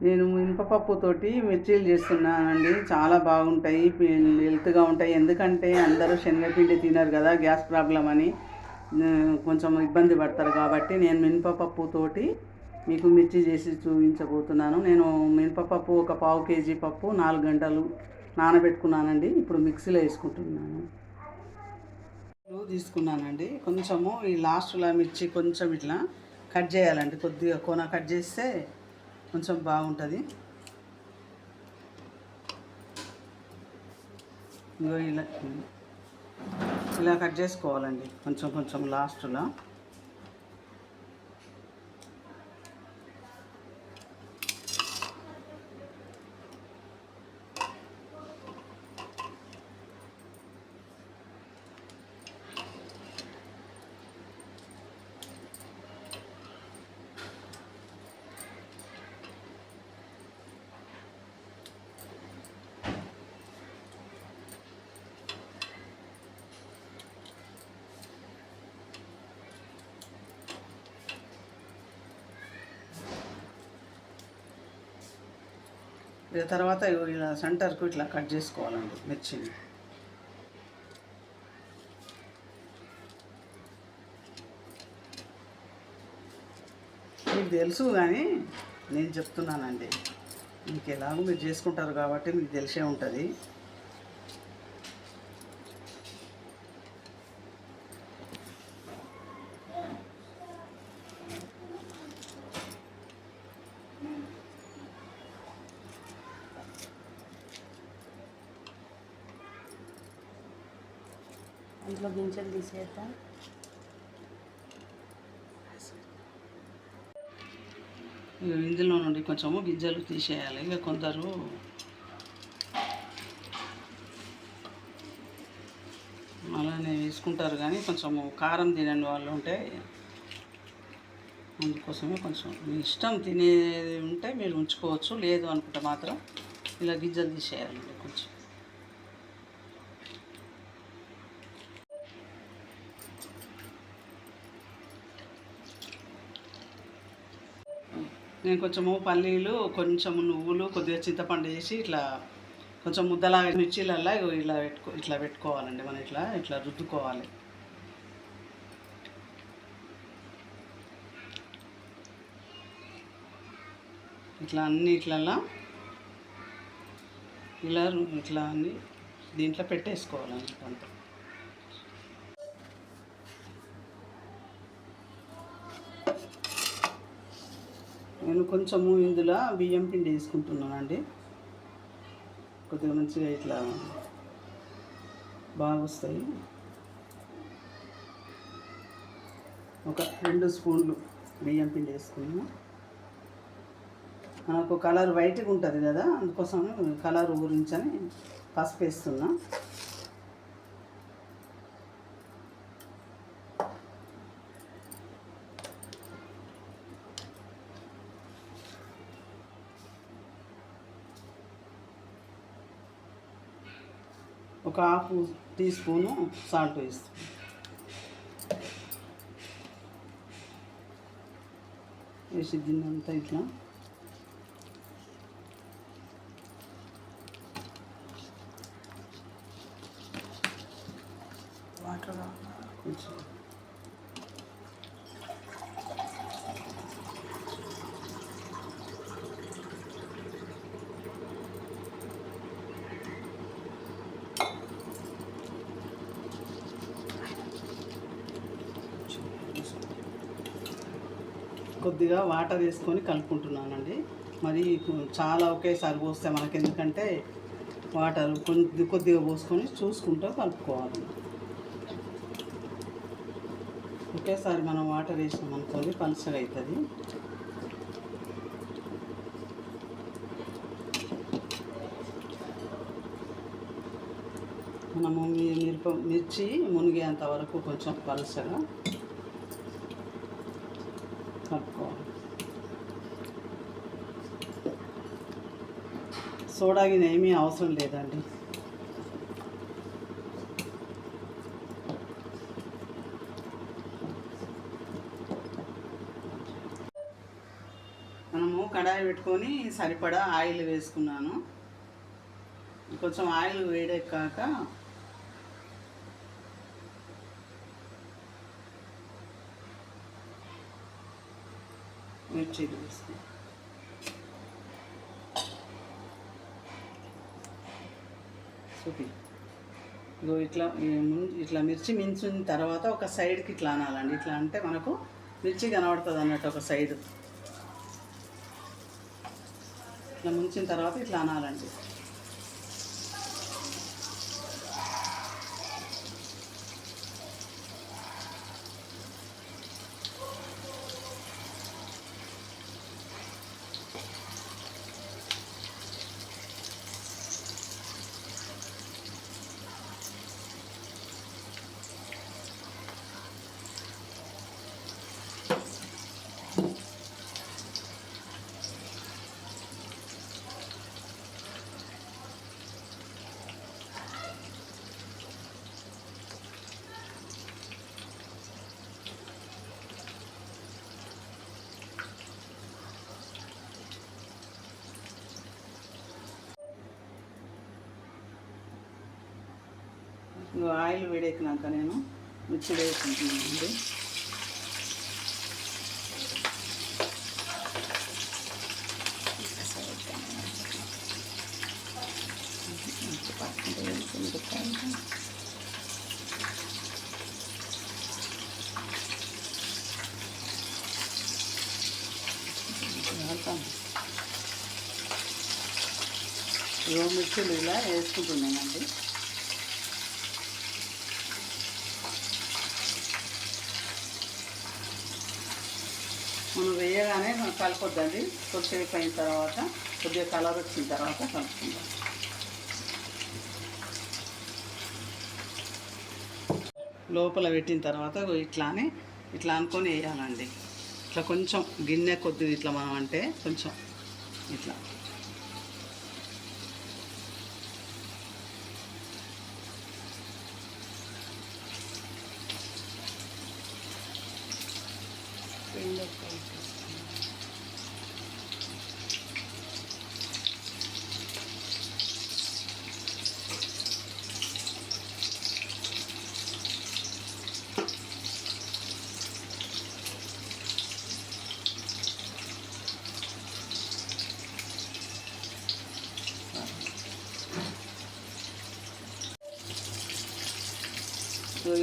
నేను మినపపప్పుతోటి మిర్చీలు చేస్తున్నానండి. చాలా బాగుంటాయి, హెల్త్గా ఉంటాయి. ఎందుకంటే అందరూ శనగపిండి తినరు కదా, గ్యాస్ ప్రాబ్లం అని కొంచెం ఇబ్బంది పడతారు. కాబట్టి నేను మినపపప్పుతోటి మీకు మిర్చి చేసి చూపించబోతున్నాను. నేను మినపపప్పు ఒక పావు కేజీ పప్పు 4 గంటలు నానబెట్టుకున్నానండి. ఇప్పుడు మిక్సీలో వేసుకుంటున్నాను. తీసుకున్నానండి. కొంచెము ఈ లాస్ట్లో మిర్చి కొంచెం ఇట్లా కట్ చేయాలండి. కొద్దిగా కొన కట్ చేస్తే కొంచెం బాగుంటుంది. ఇగో ఇలా ఇలా కట్ చేసుకోవాలండి, కొంచెం కొంచెం లాస్ట్లో. ఇక తర్వాత ఇలా సెంటర్కు ఇట్లా కట్ చేసుకోవాలండి మిర్చిని. మీకు తెలుసు కానీ నేను చెప్తున్నానండి. మీకు ఎలాగో మీరు చేసుకుంటారు కాబట్టి మీకు తెలిసే ఉంటుంది. అందులో గింజలు తీసేద్దాం. ఇందులో నుండి కొంచెము గింజలు తీసేయాలి. ఇక కొందరు అలానే వేసుకుంటారు, కానీ కొంచెము కారం తినని వాళ్ళు ఉంటే అందుకోసమే కొంచెం మీ ఇష్టం తినేది ఉంటే మీరు ఉంచుకోవచ్చు. లేదు అనుకుంటే మాత్రం ఇలా గింజలు తీసేయాలండి కొంచెం. నేను కొంచెము పల్లీలు, కొంచెము నువ్వులు, కొద్దిగా చింతపండు వేసి ఇట్లా కొంచెం ముద్దలాగా మిర్చీలల్లా ఇట్లా పెట్టుకోవాలండి. మనం ఇట్లా ఇట్లా రుద్దుకోవాలి. ఇట్లా అన్ని ఇట్లల్లా ఇట్లా అన్ని దీంట్లో పెట్టేసుకోవాలండి అంత. నేను కొంచెము ఇందులో బియ్యం పిండి వేసుకుంటున్నానండి. కొద్దిగా మంచిగా ఇట్లా బాగా వస్తాయి. ఒక 2 స్పూన్లు బియ్యం పిండి వేసుకున్నాము. మనకు కలర్ వైట్గా ఉంటుంది కదా, అందుకోసం కలర్ గురించని పసుపు వేస్తున్నా. ఒక ½ టీ స్పూను సాల్ట్ వేస్తాం. వేసి దీన్నంతా ఇట్లా వాటర్ కొంచెం కొద్దిగా వాటర్ వేసుకొని కలుపుకుంటున్నానండి. మరి చాలా ఒకేసారి పోస్తే మనకి, ఎందుకంటే వాటర్ కొద్దిగా పోసుకొని చూసుకుంటూ కలుపుకోవాలి. ఒకేసారి మనం వాటర్ వేసినాం అనుకోండి పలుచగా అవుతుంది. మనము మిర్చి మునిగేంత వరకు కొంచెం పలుచగా కలుపుకోవాలి. సోడా గిన్నె ఏమీ అవసరం లేదండి. మనము కడాయి పెట్టుకొని సరిపడా ఆయిల్ వేసుకున్నాను. కొంచెం ఆయిల్ వేడెక్కాక మిర్చీలు వేసుకున్నాను. చూపి ఇగో ఇట్లా మిర్చి మించిన తర్వాత ఒక సైడ్కి ఇట్లా అనాలండి. ఇట్లా అంటే మనకు మిర్చి కనబడుతుంది అన్నట్టు ఒక సైడు. ఇట్లా ముంచిన తర్వాత ఇట్లా అనాలండి. ఆయిల్ వేడెక్కినాక నేను మిర్చి వేసుకుంటున్నానండి. మిర్చిలు ఇలా వేసుకుంటున్నానండి. మనం వేయగానే కలపొద్దండి. కొద్దిసేపు అయిన తర్వాత కొద్దిగా కలర్ వచ్చిన తర్వాత కలుపుకుందాం. లోపల పెట్టిన తర్వాత ఇట్లా అనుకొని వేయాలండి. ఇట్లా కొంచెం గిన్నె కొద్దిగా ఇట్లా మనం అంటే కొంచెం ఇట్లా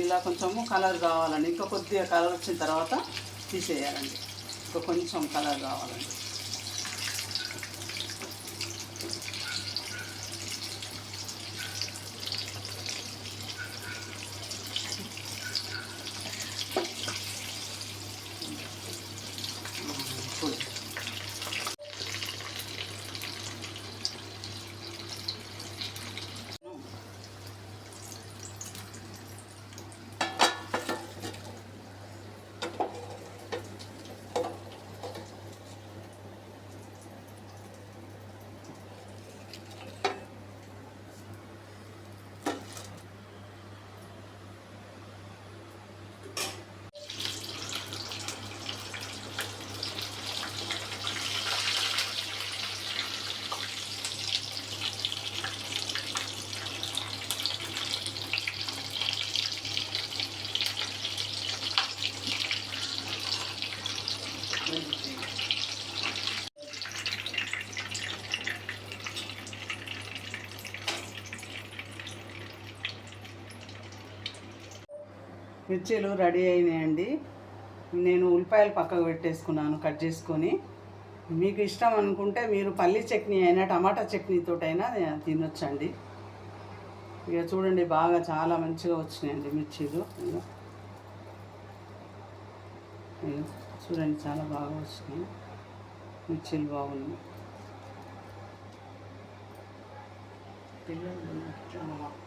ఇలా కొంచెము కలర్ కావాలండి. ఇంకా కొద్దిగా కలర్ వచ్చిన తర్వాత తీసేయాలండి. ఇంకా కొంచెం కలర్ కావాలండి. మిర్చీలు రెడీ అయినాయండి. నేను ఉల్లిపాయలు పక్కకు పెట్టేసుకున్నాను కట్ చేసుకొని. మీకు ఇష్టం అనుకుంటే మీరు పల్లి చట్నీ అయినా టమాటా చట్నీతోటైనా తినొచ్చండి. ఇక చూడండి బాగా చాలా మంచిగా వచ్చినాయండి మిర్చీలు. చూడండి చాలా బాగా వచ్చినాయి మిర్చీలు, బాగున్నాయి. పిల్లలు